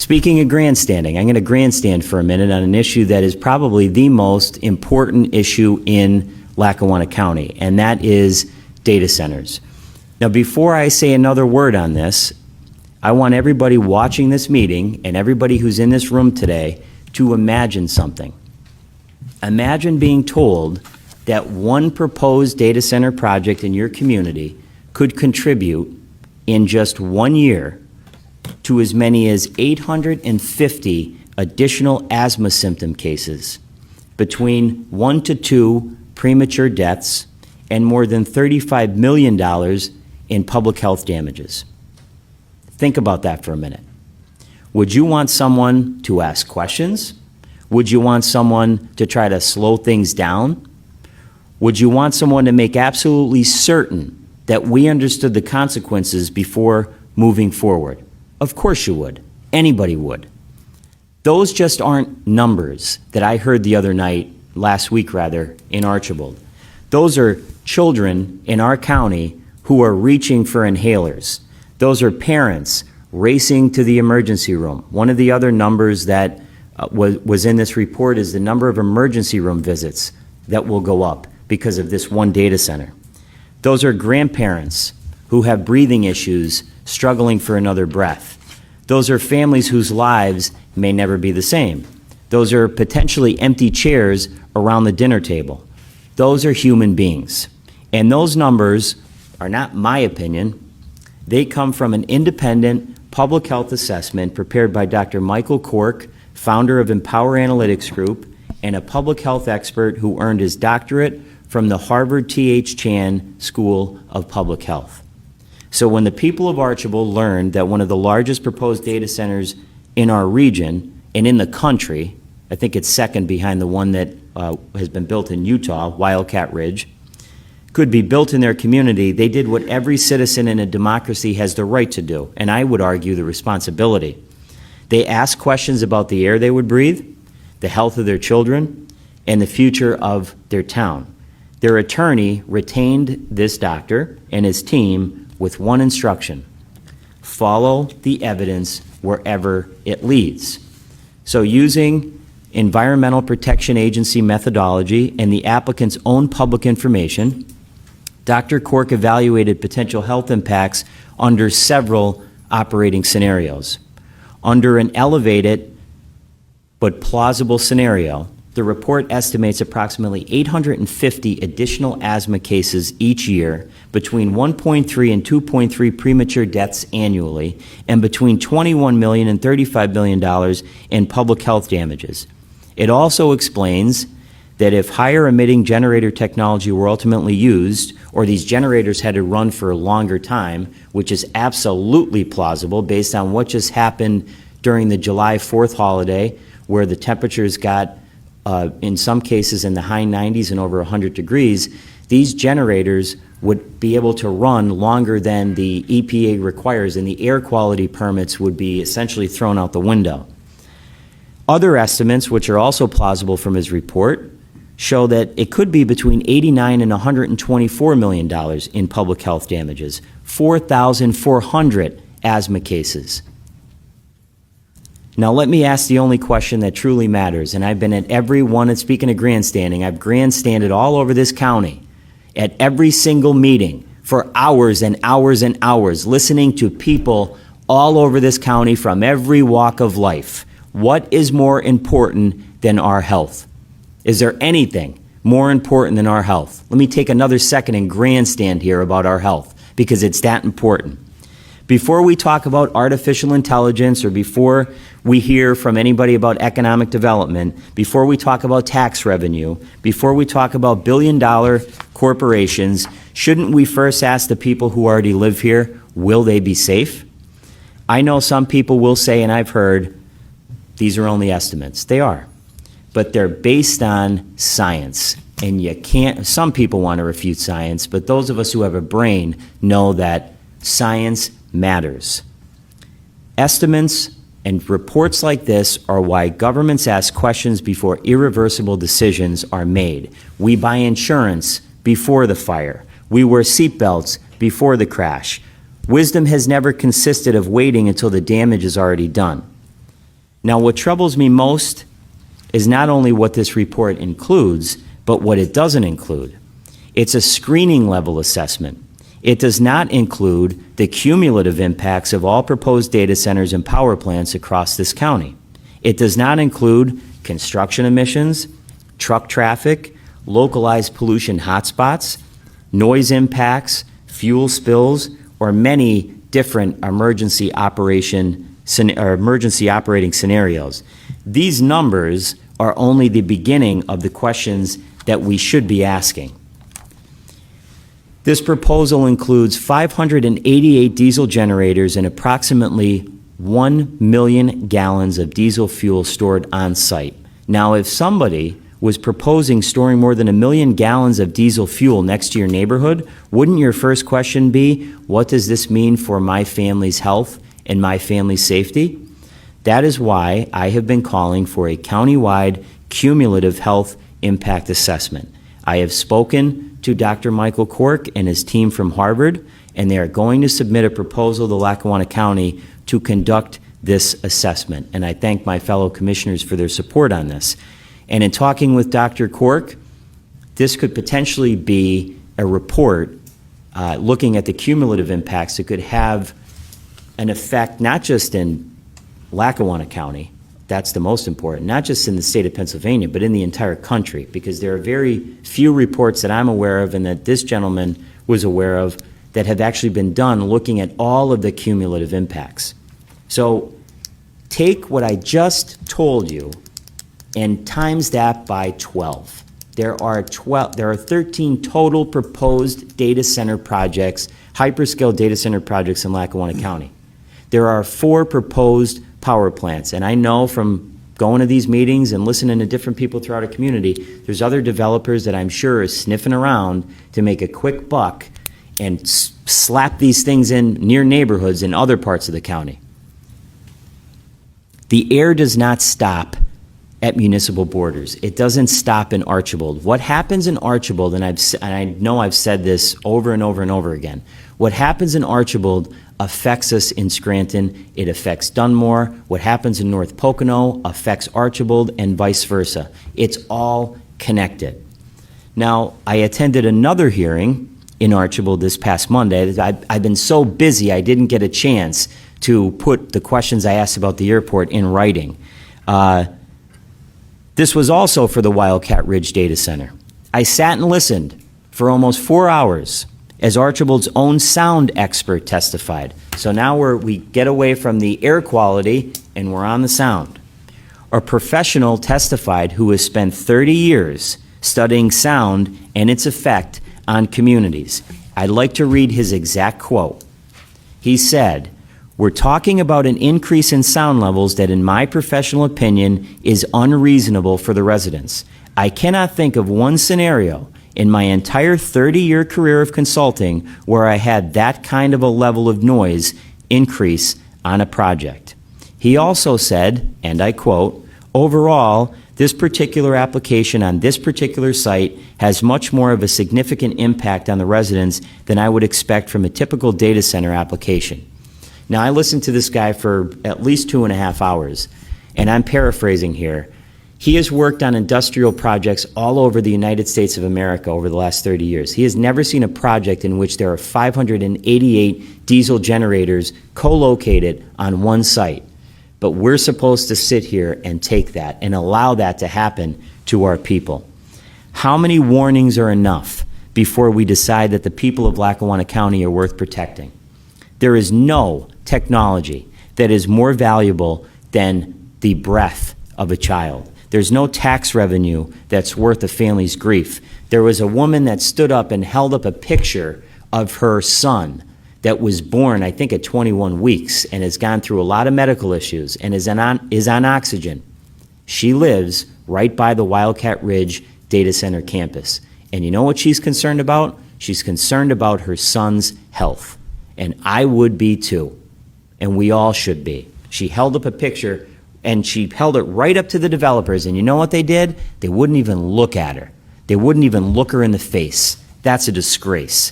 Speaking of grandstanding, I'm going to grandstand for a minute on an issue that is probably the most important issue in Lackawanna County, and that is data centers. Now, before I say another word on this, I want everybody watching this meeting and everybody who's in this room today to imagine something. Imagine being told that one proposed data center project in your community could contribute in just 1 year to as many as 850 additional asthma symptom cases, between 1 to 2 premature deaths, and more than $35 million in public health damages. Think about that for a minute. Would you want someone to ask questions? Would you want someone to try to slow things down? Would you want someone to make absolutely certain that we understood the consequences before moving forward? Of course you would. Anybody would. Those just aren't numbers that I heard the other night, last week rather, in Archibald. Those are children in our county who are reaching for inhalers. Those are parents racing to the emergency room. One of the other numbers that was in this report is the number of emergency room visits that will go up because of this one data center. Those are grandparents who have breathing issues, struggling for another breath. Those are families whose lives may never be the same. Those are potentially empty chairs around the dinner table. Those are human beings. And those numbers are not my opinion. They come from an independent public health assessment prepared by Dr. Michael Cork, founder of Empower Analytics Group, and a public health expert who earned his doctorate from the Harvard T.H. Chan School of Public Health. So when the people of Archibald learned that one of the largest proposed data centers in our region and in the country, I think it's second behind the one that has been built in Utah, Wildcat Ridge, could be built in their community, they did what every citizen in a democracy has the right to do, and I would argue the responsibility. They asked questions about the air they would breathe, the health of their children, and the future of their town. Their attorney retained this doctor and his team with one instruction: follow the evidence wherever it leads. So using Environmental Protection Agency methodology and the applicant's own public information, Dr. Cork evaluated potential health impacts under several operating scenarios. Under an elevated but plausible scenario, the report estimates approximately 850 additional asthma cases each year, between 1.3 and 2.3 premature deaths annually, and between $21 million and $35 million in public health damages. It also explains that if higher emitting generator technology were ultimately used, or these generators had to run for a longer time, which is absolutely plausible based on what just happened during the July 4th holiday, where the temperatures got, in some cases, in the high 90s and over 100 degrees, these generators would be able to run longer than the EPA requires, and the air quality permits would be essentially thrown out the window. Other estimates, which are also plausible from his report, show that it could be between $89 and $124 million in public health damages, 4,400 asthma cases. Now let me ask the only question that truly matters, and I've been at every one, and speaking of grandstanding, I've grandstanded all over this county at every single meeting for hours and hours and hours, listening to people all over this county from every walk of life. What is more important than our health? Is there anything more important than our health? Let me take another second and grandstand here about our health, because it's that important. Before we talk about artificial intelligence, or before we hear from anybody about economic development, before we talk about tax revenue, before we talk about billion-dollar corporations, shouldn't we first ask the people who already live here, will they be safe? I know some people will say, and I've heard, these are only estimates. They are. But they're based on science. And you can't, some people want to refute science, but those of us who have a brain know that science matters. Estimates and reports like this are why governments ask questions before irreversible decisions are made. We buy insurance before the fire. We wear seatbelts before the crash. Wisdom has never consisted of waiting until the damage is already done. Now, what troubles me most is not only what this report includes, but what it doesn't include. It's a screening level assessment. It does not include the cumulative impacts of all proposed data centers and power plants across this county. It does not include construction emissions, truck traffic, localized pollution hotspots, noise impacts, fuel spills, or many different emergency operating scenarios. These numbers are only the beginning of the questions that we should be asking. This proposal includes 588 diesel generators and approximately 1 million gallons of diesel fuel stored on site. Now, if somebody was proposing storing more than 1 million gallons of diesel fuel next to your neighborhood, wouldn't your first question be, what does this mean for my family's health and my family's safety? That is why I have been calling for a countywide cumulative health impact assessment. I have spoken to Dr. Michael Cork and his team from Harvard, and they are going to submit a proposal to Lackawanna County to conduct this assessment. And I thank my fellow commissioners for their support on this. And in talking with Dr. Cork, this could potentially be a report looking at the cumulative impacts that could have an effect not just in Lackawanna County, that's the most important, not just in the state of Pennsylvania, but in the entire country, because there are very few reports that I'm aware of and that this gentleman was aware of that have actually been done looking at all of the cumulative impacts. So take what I just told you and times that by 12. There are 13 total proposed data center projects, hyperscale data center projects in Lackawanna County. There are 4 proposed power plants, and I know from going to these meetings and listening to different people throughout our community, there's other developers that I'm sure are sniffing around to make a quick buck and slap these things in near neighborhoods in other parts of the county. The air does not stop at municipal borders. It doesn't stop in Archibald. What happens in Archibald, and I know I've said this over and over and over again, what happens in Archibald affects us in Scranton. It affects Dunmore. What happens in North Pocono affects Archibald and vice versa. It's all connected. Now, I attended another hearing in Archibald this past Monday. I've been so busy I didn't get a chance to put the questions I asked about the airport in writing. This was also for the Wildcat Ridge Data Center. I sat and listened for almost 4 hours as Archibald's own sound expert testified. So now we get away from the air quality and we're on the sound. A professional testified who has spent 30 years studying sound and its effect on communities. I'd like to read his exact quote. He said, "We're talking about an increase in sound levels that, in my professional opinion, is unreasonable for the residents. I cannot think of one scenario in my entire 30-year career of consulting where I had that kind of a level of noise increase on a project." He also said, and I quote, "Overall, this particular application on this particular site has much more of a significant impact on the residents than I would expect from a typical data center application." Now, I listened to this guy for at least 2.5 hours, and I'm paraphrasing here. He has worked on industrial projects all over the United States of America over the last 30 years. He has never seen a project in which there are 588 diesel generators co-located on one site. But we're supposed to sit here and take that and allow that to happen to our people. How many warnings are enough before we decide that the people of Lackawanna County are worth protecting? There is no technology that is more valuable than the breath of a child. There's no tax revenue that's worth a family's grief. There was a woman that stood up and held up a picture of her son that was born, I think, at 21 weeks and has gone through a lot of medical issues and is on oxygen. She lives right by the Wildcat Ridge Data Center campus. And you know what she's concerned about? She's concerned about her son's health. And I would be too. And we all should be. She held up a picture and she held it right up to the developers. And you know what they did? They wouldn't even look at her. They wouldn't even look her in the face. That's a disgrace.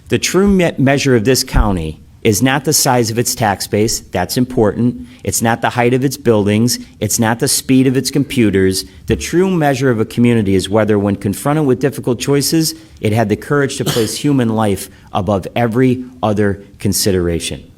The true measure of this county is not the size of its tax base. That's important. It's not the height of its buildings. It's not the speed of its computers. The true measure of a community is whether, when confronted with difficult choices, it had the courage to place human life above every other consideration.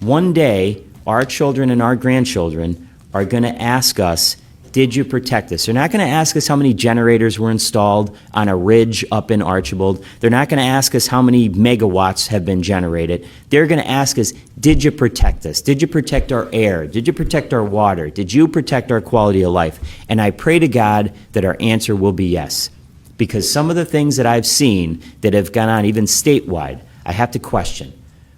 One day, our children and our grandchildren are going to ask us, did you protect us? They're not going to ask us how many generators were installed on a ridge up in Archibald. They're not going to ask us how many megawatts have been generated. They're going to ask us, did you protect us? Did you protect our air? Did you protect our water? Did you protect our quality of life? And I pray to God that our answer will be yes. Because some of the things that I've seen that have gone on, even statewide, I have to question.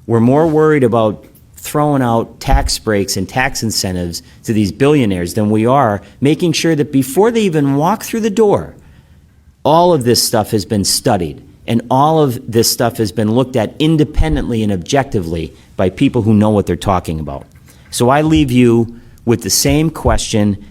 We're more worried about throwing out tax breaks and tax incentives to these billionaires than we are making sure that before they even walk through the door, all of this stuff has been studied and all of this stuff has been looked at independently and objectively by people who know what they're talking about. So I leave you with the same question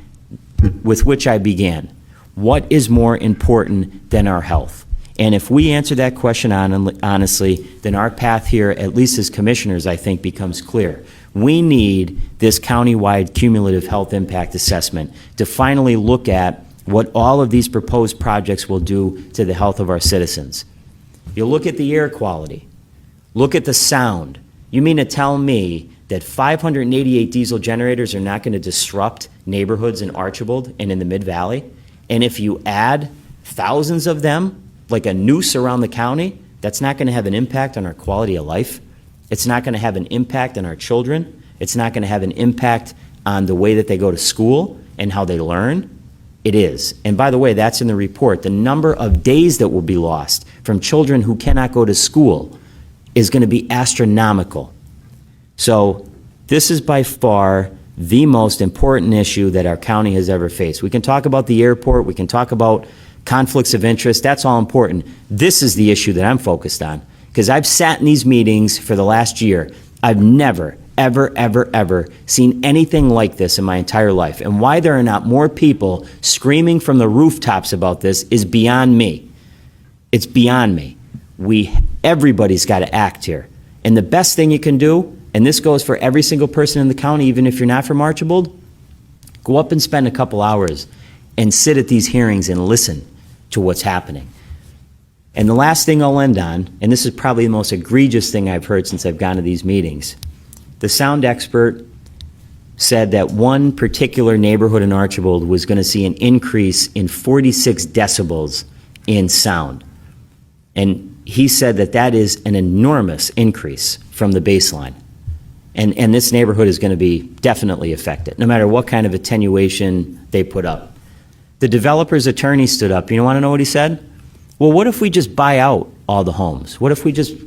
with which I began. What is more important than our health? And if we answer that question honestly, then our path here, at least as commissioners, I think becomes clear. We need this countywide cumulative health impact assessment to finally look at what all of these proposed projects will do to the health of our citizens. You look at the air quality, look at the sound. You mean to tell me that 588 diesel generators are not going to disrupt neighborhoods in Archibald and in the Mid-Valley? And if you add thousands of them, like a noose around the county, that's not going to have an impact on our quality of life. It's not going to have an impact on our children. It's not going to have an impact on the way that they go to school and how they learn. It is. And by the way, that's in the report. The number of days that will be lost from children who cannot go to school is going to be astronomical. So this is by far the most important issue that our county has ever faced. We can talk about the airport. We can talk about conflicts of interest, that's all important. This is the issue that I'm focused on, because I've sat in these meetings for the last year. I've never, ever, ever, ever seen anything like this in my entire life. And why there are not more people screaming from the rooftops about this is beyond me. It's beyond me. Everybody's got to act here. And the best thing you can do, and this goes for every single person in the county, even if you're not from Archibald, go up and spend a couple hours and sit at these hearings and listen to what's happening. And the last thing I'll end on, and this is probably the most egregious thing I've heard since I've gone to these meetings, the sound expert said that one particular neighborhood in Archibald was going to see an increase in 46 decibels in sound. And he said that that is an enormous increase from the baseline. And this neighborhood is going to be definitely affected, no matter what kind of attenuation they put up. The developer's attorney stood up. You want to know what he said? Well, what if we just buy out all the homes? What if we just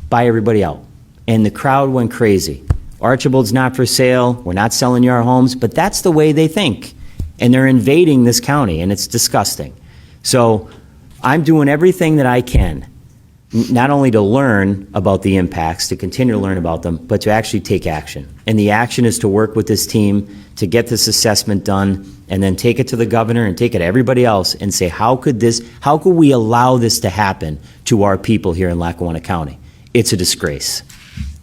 buy everybody out? And the crowd went crazy. Archibald's not for sale. We're not selling you our homes. But that's the way they think. And they're invading this county, and it's disgusting. So I'm doing everything that I can, not only to learn about the impacts, to continue to learn about them, but to actually take action. And the action is to work with this team to get this assessment done and then take it to the governor and take it to everybody else and say, how could we allow this to happen to our people here in Lackawanna County? It's a disgrace.